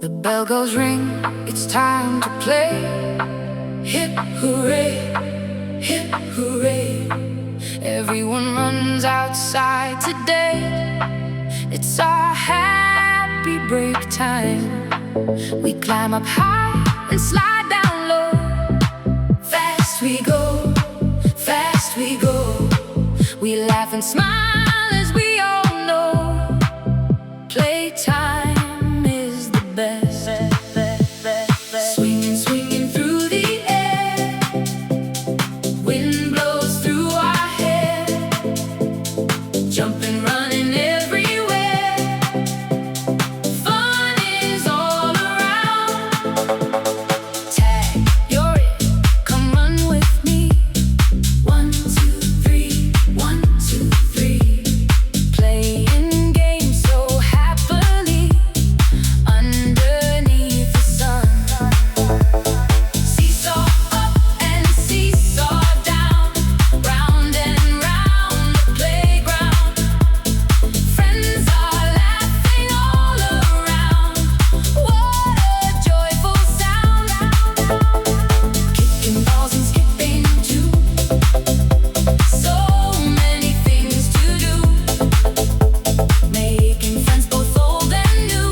The bell goes ring, it's time to play. Hip hooray, hip hooray. Everyone runs outside today. It's our happy break time. We climb up high and slide down low. Fast we go, fast we go. We laugh and smile as we all know. Playtime is the best. Swinging, swinging through the air. Wind blows through our hair. Jumping, running everywhere. Fun is all around. Tag, you're it, come run with me. 1, 2, 3, 1, 2, 3. Playing games so happily underneath the sun. Seesaw up and seesaw down, round and round the playground. Friends are laughing all around. What a joyful sound! Kicking balls and skipping too. So many things to do. Making friends both old and new.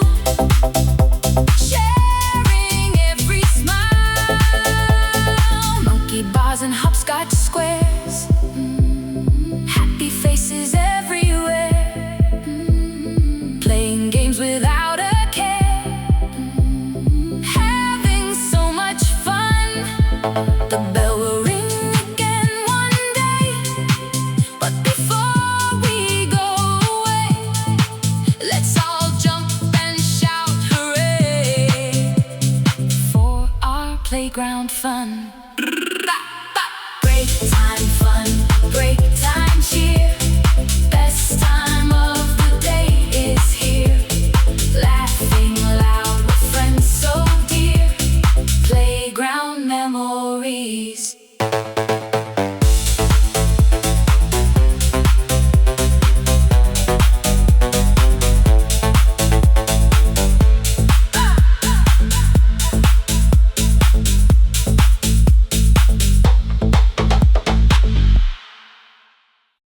Sharing every smile. Monkey bars and hopscotch squares. Happy faces everywhere. Playing games without a care. Having so much fun. The bell will ring again one day. But before we go away, let's all jump and shout hooray for our playground fun.